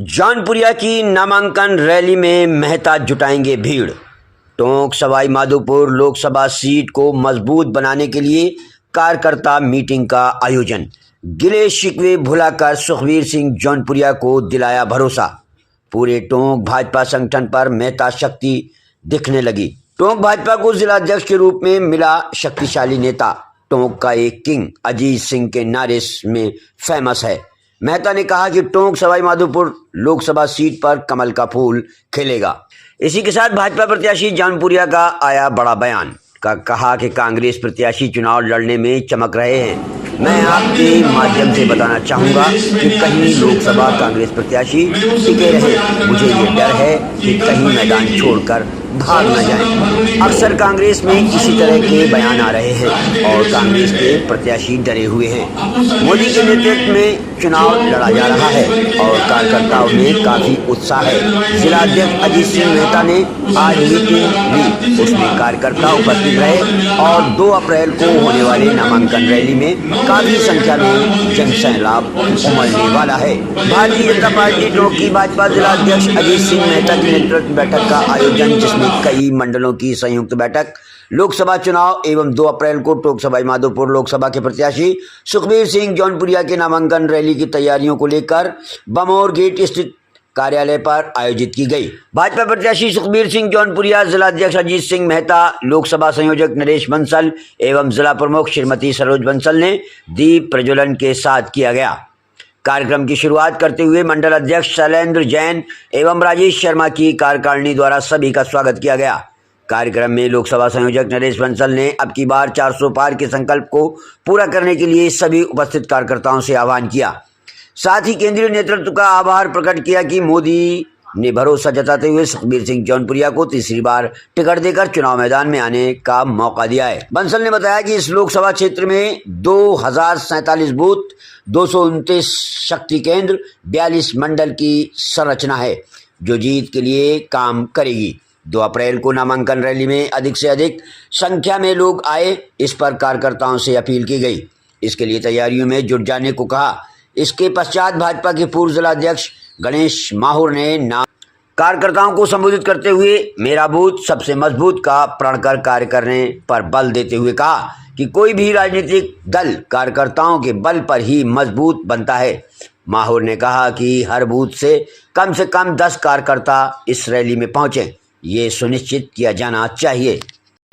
जौनपुरिया की नामांकन रैली में मेहता जुटाएंगे भीड़। टोंक सवाई माधोपुर लोकसभा सीट को मजबूत बनाने के लिए कार्यकर्ता मीटिंग का आयोजन। गिले शिकवे भुलाकर सुखबीर सिंह जौनपुरिया को दिलाया भरोसा। पूरे टोंक भाजपा संगठन पर मेहता शक्ति दिखने लगी। टोंक भाजपा को जिलाध्यक्ष के रूप में मिला शक्तिशाली नेता। टोंक का एक किंग अजीत सिंह के नारे में फेमस है। मेहता ने कहा कि टोंक सवाई माधोपुर लोकसभा सीट पर कमल का फूल खिलेगा। इसी के साथ भाजपा प्रत्याशी जौनपुरिया का आया बड़ा बयान। कहा कि कांग्रेस प्रत्याशी चुनाव लड़ने में चमक रहे हैं। मैं आपके माध्यम से बताना चाहूँगा कि कहीं लोकसभा कांग्रेस प्रत्याशी टिके रहे। मुझे ये डर है कि कहीं मैदान छोड़कर भाग न जाएं। अक्सर कांग्रेस में इसी तरह के बयान आ रहे हैं और कांग्रेस के प्रत्याशी डरे हुए हैं। मोदी के नेतृत्व में चुनाव लड़ा जा रहा है और कार्यकर्ताओं में काफी उत्साह है। जिलाध्यक्ष अजीत सिंह मेहता ने आज मीटिंग ली। उसमें कार्यकर्ता उपस्थित रहे और 2 अप्रैल को होने वाली नामांकन रैली में काफी संख्या में जनसैलाब उमड़ने वाला है। भारतीय जनता पार्टी टोंक की भाजपा जिलाध्यक्ष अजीत सिंह मेहता की नेतृत्व बैठक का आयोजन, जिसमें कई मंडलों की संयुक्त बैठक लोकसभा चुनाव एवं 2 अप्रैल को टोंक सवाई माधोपुर लोकसभा के प्रत्याशी सुखबीर सिंह जौनपुरिया के नामांकन रैली की तैयारियों को लेकर बमौर गेट स्थित कार्यालय पर आयोजित की गई। भाजपा प्रत्याशी सुखबीर सिंह जौनपुरिया, जिलाध्यक्ष अजीत सिंह मेहता, लोकसभा संयोजक नरेश बंसल एवं जिला प्रमुख श्रीमती सरोज बंसल ने दीप प्रज्वलन के साथ किया गया। कार्यक्रम की शुरुआत करते हुए मंडल अध्यक्ष शैलेंद्र जैन एवं राजेश शर्मा की कार्यकारिणी द्वारा सभी का स्वागत किया गया। कार्यक्रम में लोकसभा संयोजक नरेश बंसल ने अब की बार 400 पार के संकल्प को पूरा करने के लिए सभी उपस्थित कार्यकर्ताओं से आह्वान किया। साथ ही केंद्रीय नेतृत्व का आभार प्रकट किया कि मोदी ने भरोसा जताते हुए सुखबीर सिंह जौनपुरिया को तीसरी बार टिकट देकर चुनाव मैदान में आने का मौका दिया है। बंसल ने बताया कि इस लोकसभा क्षेत्र में 2047 बूथ, 229 शक्ति केंद्र, 42 मंडल की संरचना है जो जीत के लिए काम करेगी। 2 अप्रैल को नामांकन रैली में अधिक से अधिक संख्या में लोग आए, इस पर कार्यकर्ताओं से अपील की गई। इसके लिए तैयारियों में जुट जाने को कहा। इसके पश्चात भाजपा के पूर्व जिलाध्यक्ष गणेश माहुर ने कार्यकर्ताओं को संबोधित करते हुए मेरा बूथ सबसे मजबूत का प्रण कर कार्य करने पर बल देते हुए कहा कि कोई भी राजनीतिक दल कार्यकर्ताओं के बल पर ही मजबूत बनता है। माहुर ने कहा कि हर बूथ से कम 10 कार्यकर्ता इस रैली में पहुंचे, ये सुनिश्चित किया जाना चाहिए।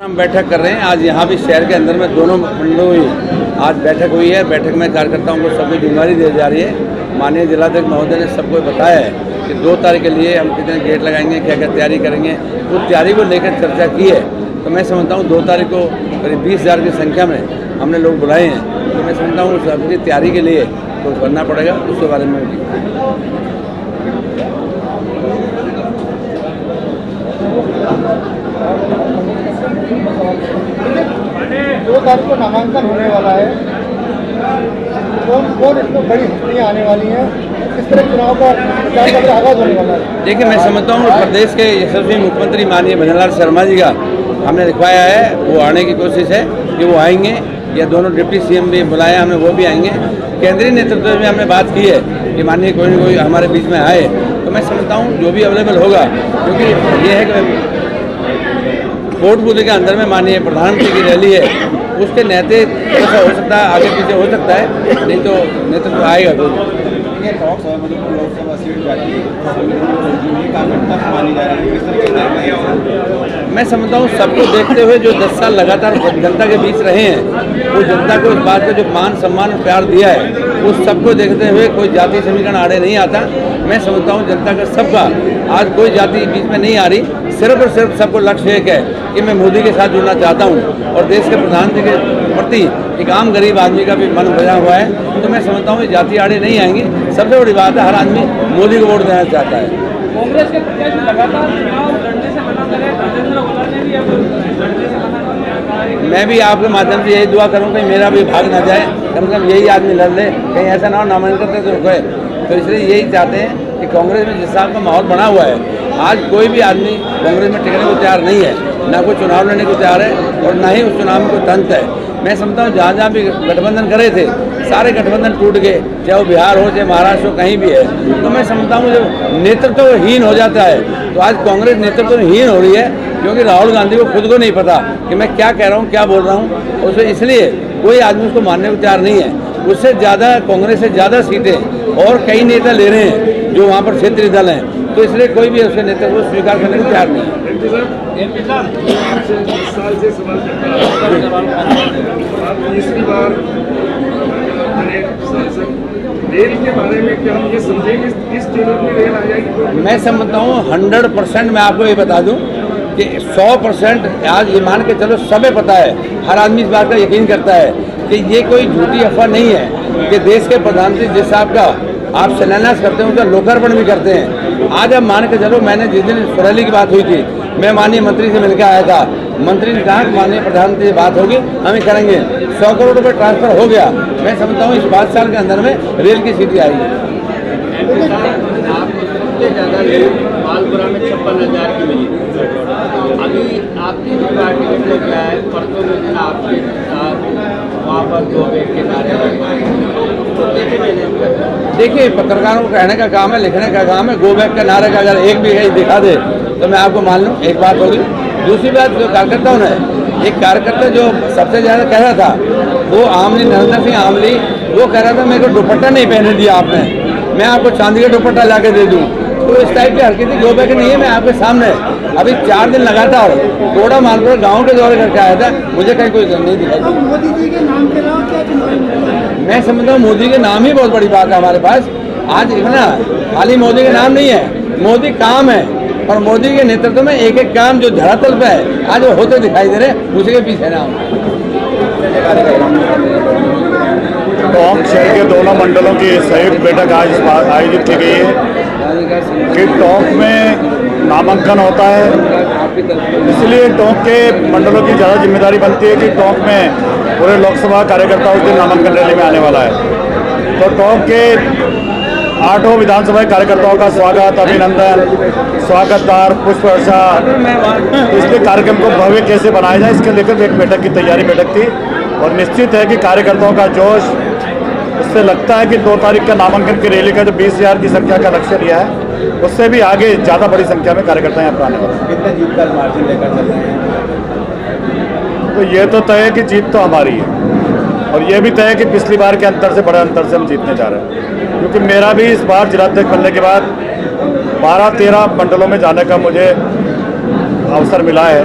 हम बैठक कर रहे हैं आज यहाँ भी शहर के अंदर में दोनों मंडलों में आज बैठक हुई है। बैठक में कार्यकर्ताओं को सबको जिम्मेदारी दी जा रही है। माननीय जिलाध्यक्ष महोदय ने सबको बताया है कि 2 तारीख के लिए हम कितने गेट लगाएंगे, क्या क्या तैयारी करेंगे। तो तैयारी को लेकर चर्चा की है। तो मैं समझता हूँ 2 तारीख को करीब 20,000 की संख्या में हमने लोग बुलाए हैं। तो मैं समझता हूँ सबकी तैयारी के लिए कुछ करना पड़ेगा, उसके बारे में 2 तारीख को नामांकन होने वाला है। कौन इसमें बड़ी हस्तियाँ आने वाली हैं, किस तरह चुनाव का आगाज होने वाला है? देखिए, मैं समझता हूँ प्रदेश के यशस्वी मुख्यमंत्री माननीय भजनलाल शर्मा जी का हमने दिखवाया है, वो आने की कोशिश है कि वो आएंगे, या दोनों डिप्टी सीएम भी बुलाए हमें, वो भी आएंगे। केंद्रीय नेतृत्व में हमने बात की है कि माननीय कोई न कोई हमारे बीच में आए। तो मैं समझता हूँ जो भी अवेलेबल होगा, क्योंकि ये है कि कोटपुतली के अंदर में माननीय प्रधानमंत्री की रैली है, उसके नेते ऐसा हो सकता है, आगे पीछे हो सकता है, नहीं तो नेतृत्व आएगा। तो मैं समझता हूँ सबको देखते हुए जो 10 साल लगातार जनता के बीच रहे हैं, वो जनता को इस बात का जो मान सम्मान प्यार दिया है, उस सबको देखते हुए कोई जाति समीकरण आड़े नहीं आता। मैं समझता हूँ जनता का सबका आज कोई जाति बीच में नहीं आ रही। सिर्फ और सिर्फ सबको लक्ष्य एक है कि मैं मोदी के साथ जुड़ना चाहता हूँ और देश के प्रधानमंत्री के प्रति एक आम गरीब आदमी का भी मन बजा हुआ है। तो मैं समझता हूँ जाति आड़े नहीं आएंगी। सबसे बड़ी बात है, हर आदमी मोदी को वोट देना चाहता है। कांग्रेस के प्रत्याशी लगातार चुनाव लड़ने से मना कर रहे हैं। राजेंद्र ओला ने भी अब लड़ने से मना कर। मैं भी आपके माध्यम से यही दुआ करूँ कि मेरा भी भाग ना जाए, कम से कम यही आदमी लड़ ले, कहीं ऐसा ना हो नामांकन करते तो रुके। तो इसलिए यही चाहते हैं कि कांग्रेस में जिस हिसाब का माहौल बना हुआ है, आज कोई भी आदमी कांग्रेस में टिकने को तैयार नहीं है, ना कोई चुनाव लड़ने को तैयार है और ना ही उस चुनाव में कोई तंत्र है। मैं समझता हूँ जहाँ जहाँ भी गठबंधन करे थे सारे गठबंधन टूट गए, चाहे वो बिहार हो चाहे महाराष्ट्र हो, कहीं भी है। तो मैं समझता हूँ जब नेतृत्वहीन हो जाता है तो आज कांग्रेस नेतृत्वहीन हो रही है, क्योंकि राहुल गांधी को खुद को नहीं पता कि मैं क्या कह रहा हूँ, क्या बोल रहा हूँ। उससे इसलिए कोई आदमी उसको मानने को तैयार नहीं है। उससे ज़्यादा कांग्रेस से ज़्यादा सीटें और कई नेता ले रहे हैं जो वहाँ पर क्षेत्रीय दल हैं, तो इसलिए कोई भी उसके नेता को स्वीकार करने को तैयार नहीं है। तीसरी बार रेल के बारे में क्या हम ये समझेंगे किस ट्रेन में रेल आ जाएगी? मैं समझता हूँ 100% मैं आपको ये बता दूँ कि 100% आज ये मान के चलो सबे पता है, हर आदमी इस बात का यकीन करता है कि ये कोई झूठी अफवाह नहीं है कि देश के प्रधानमंत्री जिस साहब का आप शिलान्यास करते हैं उसका लोकार्पण भी करते हैं। आज आप मान के चलो, मैंने जिस दिन सुरैली की बात हुई थी मैं माननीय मंत्री से मिलकर आया था, मंत्री ने कहा कि माननीय प्रधानमंत्री से बात होगी, हम करेंगे। 100 करोड़ रुपये ट्रांसफर हो गया। मैं समझता हूँ इस 5 साल के अंदर में रेल की सीटें आएगी। ज़्यादा मालपुरा में 56,000 की मिली। अभी आपकी भी पार्टी में क्या है, परसों में दिन आपके साथ वहाँ पर 2 के नारे तो कैसे मैनेज करते हैं? देखिए, पत्रकारों को कहने का काम है, लिखने का काम है। गो बैक का नारे का अगर एक भी कहीं दिखा दे तो मैं आपको मान लूँ, एक बात होगी। दूसरी बात, जो कार्यकर्ताओं ने, एक कार्यकर्ता जो सबसे ज़्यादा कह रहा था वो आमली, नरेंद्र सिंह आमली, वो कह रहा था मेरे को दुपट्टा नहीं पहने दिया आपने, मैं आपको चांदी का दुपट्टा ला के दे दूँ। तो इस टाइप की हरकतें गो बैक नहीं है। मैं आपके सामने अभी 4 दिन लगातार थोड़ा मालपुरा गाँव के दौरे करके आया था, मुझे कहीं कोई नहीं दिखाई। मोदी जी के नाम के अलावा क्या चुनाव? मैं समझता हूँ मोदी के नाम ही बहुत बड़ी बात है हमारे पास। आज इतना खाली मोदी के नाम नहीं है, मोदी काम है, और मोदी के नेतृत्व में एक एक काम जो धरातल पे है आज वो होते दिखाई दे रहे, उसी के पीछे नाम। टोंक शहर के दोनों मंडलों की संयुक्त बैठक आज आयोजित की गई है कि टोंक में नामांकन होता है, इसलिए टोंक के मंडलों की ज़्यादा जिम्मेदारी बनती है कि टोंक में पूरे लोकसभा कार्यकर्ता उस दिन नामांकन रैली में आने वाला है। तो टोंक के 8 विधानसभा कार्यकर्ताओं का स्वागत, अभिनंदन, स्वागतदार, पुष्प वर्षा, इसलिए कार्यक्रम को भव्य कैसे बनाया जाए इसके लेकर एक बैठक की तैयारी बैठक थी। और निश्चित है कि कार्यकर्ताओं का जोश, उससे लगता है कि 2 तारीख का नामांकन की रैली का जो 20,000 की संख्या का लक्ष्य लिया है उससे भी आगे ज़्यादा बड़ी संख्या में कार्यकर्ता यहाँ पर आने वाले हैं। कितने जीत का मार्जिन लेकर चल रहे हैं? तो ये तो तय है कि जीत तो हमारी है, और ये भी तय है कि पिछली बार के अंतर से बड़े अंतर से हम जीतने जा रहे हैं। क्योंकि मेरा भी इस बार जिलाध्यक्ष बनने के बाद 12-13 मंडलों में जाने का मुझे अवसर मिला है।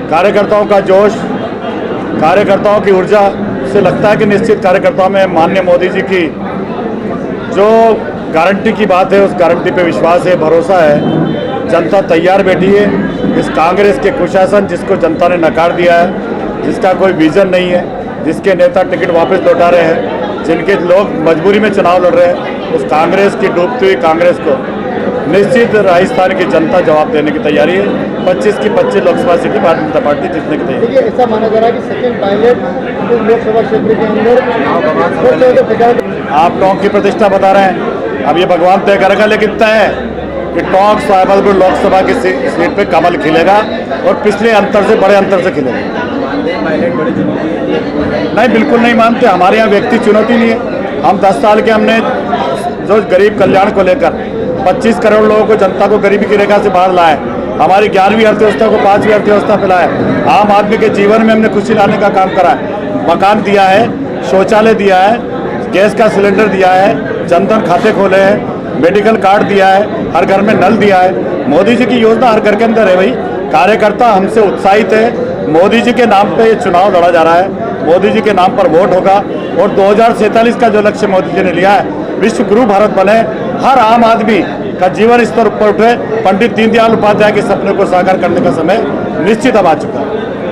कार्यकर्ताओं का जोश, कार्यकर्ताओं की ऊर्जा से लगता है कि निश्चित कार्यकर्ताओं में माननीय मोदी जी की जो गारंटी की बात है उस गारंटी पे विश्वास है, भरोसा है। जनता तैयार बैठी है इस कांग्रेस के कुशासन जिसको जनता ने नकार दिया है, जिसका कोई विजन नहीं है, जिसके नेता टिकट वापस लौटा रहे हैं, जिनके लोग मजबूरी में चुनाव लड़ रहे हैं, उस कांग्रेस की डूबती हुई कांग्रेस को निश्चित राजस्थान की जनता जवाब देने की तैयारी है। 25 की 25 लोकसभा सीटें भारतीय जनता पार्टी जीतने की तैयारी। देखिए, ऐसा माना जा रहा है कि सेकंड पायलट लोकसभा क्षेत्र के अंदर आप टोंक की प्रतिष्ठा बता रहे हैं, अब ये भगवान तय करेगा, लेकिन तय है कि टोंक साहिबजादा लोकसभा की सीट पे कमल खिलेगा और पिछले अंतर से बड़े अंतर से खिलेगा। नहीं, बिल्कुल नहीं मानते। हमारे यहाँ व्यक्ति चुनौती नहीं है। हम 10 साल के हमने जो गरीब कल्याण को लेकर 25 करोड़ लोगों को, जनता को गरीबी की रेखा से बाहर लाए, हमारी 11वीं अर्थव्यवस्था को 5वीं अर्थव्यवस्था पे लाए, आम आदमी के जीवन में हमने खुशी लाने का काम करा है। मकान दिया है, शौचालय दिया है, गैस का सिलेंडर दिया है, जनधन खाते खोले हैं, मेडिकल कार्ड दिया है, हर घर में नल दिया है। मोदी जी की योजना हर घर के अंदर है। भाई, कार्यकर्ता हमसे उत्साहित है। मोदी जी के नाम पे ये चुनाव लड़ा जा रहा है, मोदी जी के नाम पर वोट होगा, और 2047 का जो लक्ष्य मोदी जी ने लिया है, विश्व गुरु भारत बने, हर आम आदमी का जीवन स्तर ऊपर उठे, पंडित दीनदयाल उपाध्याय के सपने को साकार करने का समय निश्चित अब आ चुका है।